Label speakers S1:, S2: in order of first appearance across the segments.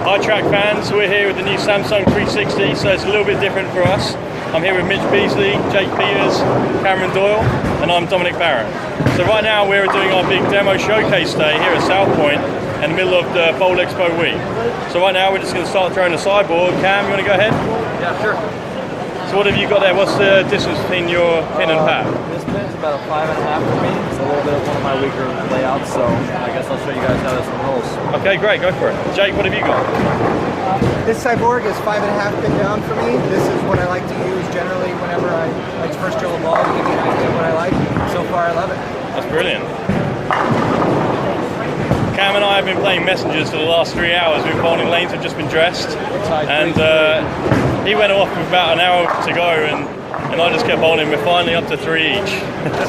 S1: Hi track fans, we're here with the new Samsung 360, so it's a little bit different for us. I'm here with Mitch Beasley, Jake Peters, Kamron Doyle, and I'm Dom Barrett. So right now we're doing our big demo showcase day here at South Point in the middle of the Bowl Expo week. So right now we're just going to start throwing the Cyborg. Cam, you want to go ahead?
S2: Yeah, sure.
S1: So what have you got there? What's the distance between your pin and pad?
S2: This pin is about a 5.5 for me. It's a little bit of one of my weaker layouts, so I guess I'll show you guys how this one rolls.
S1: Okay, great, go for it. Jake, what have you got?
S3: This Cyborg is 5.5 pin down for me. This is what I like to use generally whenever I like to first drill a ball to give me an idea of what I like. So far, I love it.
S1: That's brilliant. Cam and I have been playing messengers for the last 3 hours. We've been bowling lanes, have just been dressed. And he went off with about an hour to go, and I just kept bowling. We're finally up to 3 each.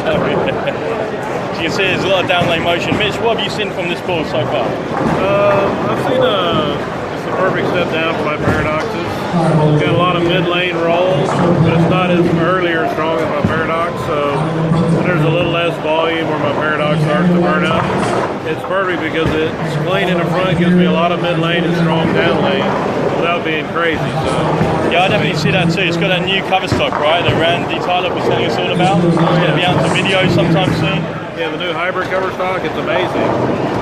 S1: So, as you can see, there's a lot of down lane motion. Mitch, what have you seen from this ball so far?
S4: I've seen just a perfect step down for my paradoxes. It's got a lot of mid lane rolls, but it's not as early or strong as my paradox, so there's a little less volume where my paradox starts to burn up. It's perfect because it's clean in the front, gives me a lot of mid lane and strong down lane without being crazy. So
S1: yeah, I definitely see that too. It's got that new cover stock, right, that Randy Tyler was telling us all about. It's going to be out to video sometime soon.
S4: Yeah, the new hybrid cover stock, it's amazing.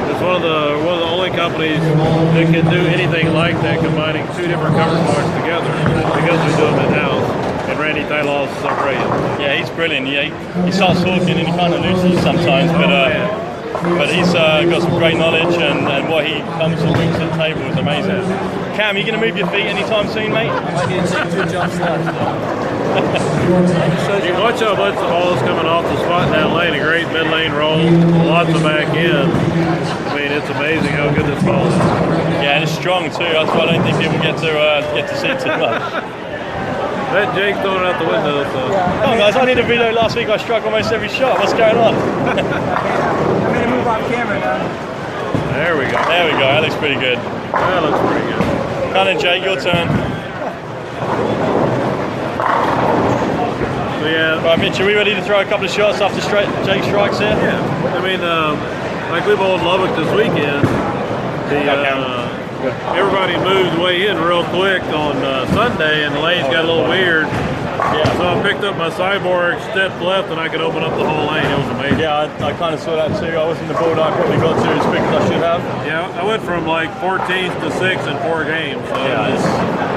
S4: It's one of the only companies that can do anything like that, combining two different cover stocks together, because we do them in-house. And Randy Tyler is so brilliant.
S1: Yeah, he's brilliant. Yeah, he starts talking and he kind of loses sometimes, but he's got some great knowledge, and what he comes and brings to the table is amazing. Cam, you going to move your feet anytime soon, mate?
S2: I need to take 2 jumps left.
S4: You watch how much the ball is coming off the spot down lane, a great mid lane roll, lots of back end. I mean, it's amazing how good this ball is.
S1: Yeah, and it's strong too. That's why I don't think people get to see too much.
S4: That Jake's throwing it out the window. So.
S1: Come on, guys! I did a video last week. I struck almost every shot. What's going on?
S3: I'm going to move off camera now.
S4: There we go.
S1: There we go. That looks pretty good.
S4: That looks pretty good.
S1: Come on, Jake. Your turn.
S4: So yeah.
S1: Right, Mitch, are we ready to throw a couple of shots after Jake strikes here?
S4: Yeah. I mean, like we bowled Lubbock this weekend. Everybody moved way in real quick on Sunday, and the lanes got a little weird. Yeah. So I picked up my Cyborg, stepped left, and I could open up the whole lane. It was amazing.
S1: Yeah, I kind of saw that too. I wasn't the ball that I probably got to as quick as I should have.
S4: Yeah, I went from like 14th to 6th in 4 games. So
S1: yeah, it's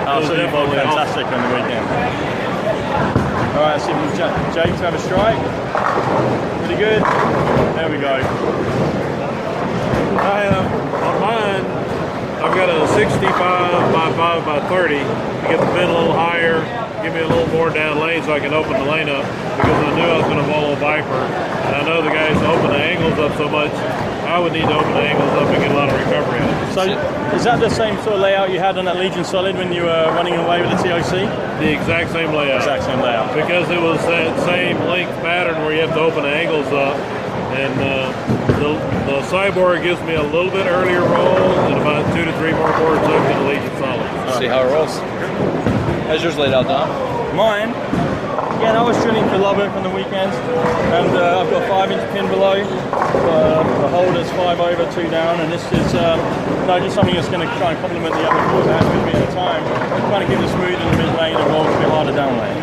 S1: absolutely fantastic on the weekend. All right, let's see if Jake to have a strike. Pretty good. There we go.
S4: On mine, I've got a 65 by 5 by 30 to get the pin a little higher, give me a little more down lane so I can open the lane up, because I knew I was going to bowl a Viper, and I know the guys open the angles up so much, I would need to open the angles up and get a lot of recovery out of it.
S1: So is that the same sort of layout you had on that Legion Solid when you were running away with the TOC?
S4: The exact same layout.
S1: Exact same layout.
S4: Because it was that same length pattern where you have to open the angles up, and the Cyborg gives me a little bit earlier roll and about 2 to 3 more boards up than the Legion Solid.
S2: Let's see how it rolls. How's yours laid out, Dom?
S1: Mine? Again, I was drilling for Lubbock on the weekends, and I've got 5-inch pin below. The holder's 5 over, 2 down, and this is just something that's going to try and complement the other balls I had with me at the time. Trying to give the smooth in the mid lane and roll a bit harder down lane.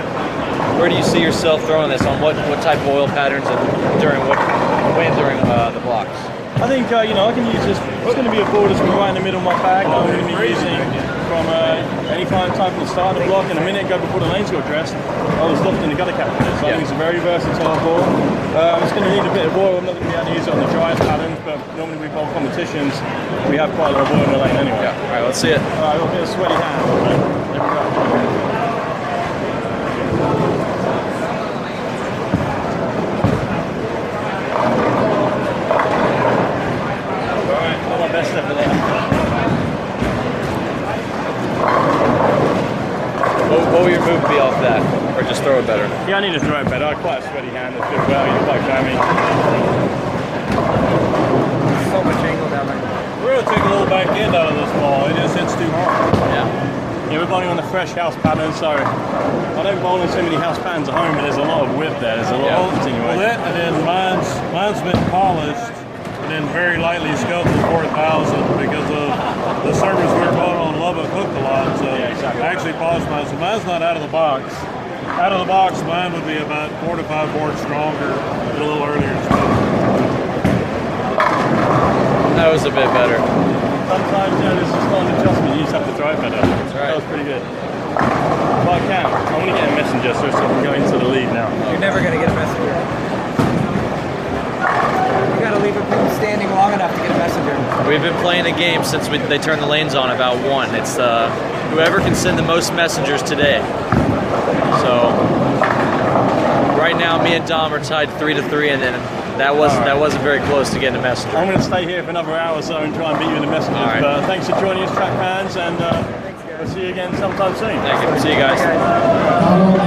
S2: Where do you see yourself throwing this? On what type of oil patterns and during the blocks?
S1: I think I can use this. It's going to be a ball that's going to be right in the middle of my bag. I'm going to be using from any time from the start of the block, and a minute ago before the lanes got dressed, I was locked in the gutter cap for this. So I think it's a very versatile ball. It's going to need a bit of oil. I'm not going to be able to use it on the driest patterns, but normally we bowl competitions, we have quite a lot of oil in the lane anyway.
S2: Yeah. All right, let's see it.
S1: All right, we'll get a sweaty hand. There we go.
S2: What will your move be off that? Or just throw it better?
S1: Yeah, I need to throw it better. I have quite a sweaty hand. It's a bit well, you're quite clammy.
S3: So much angle down there.
S4: We're going to take a little back end out of this ball. It just hits too hard.
S2: Yeah.
S1: Yeah, we're bowling on the fresh house pattern, so I don't bowl on so many house patterns at home, but there's a lot of whip there. There's a lot of continuation.
S4: Well, that, and then mine's been polished and then very lightly sculpted 4,000 because of the surface we were bowling on mine's not out of the box. Out of the box, mine would be about 4 to 5 boards stronger, a little earlier.
S2: That was a bit better.
S1: Sometimes, there's just not an adjustment. You just have to throw it better.
S2: That's right.
S1: That was pretty good. Well, Cam, I want to get a messenger so I can go into the lead now.
S3: You're never going to get a messenger. You got to leave people standing long enough to get a messenger.
S2: We've been playing a game since they turned the lanes on about 1. It's whoever can send the most messengers today. So right now, me and Dom are tied 3-3, and then that wasn't very close to getting a messenger.
S1: I'm going to stay here for another hour or so and try and beat you in the messengers.
S2: All right.
S1: But thanks for joining us, track fans, and we'll see you again sometime soon.
S2: Thank you. See you guys.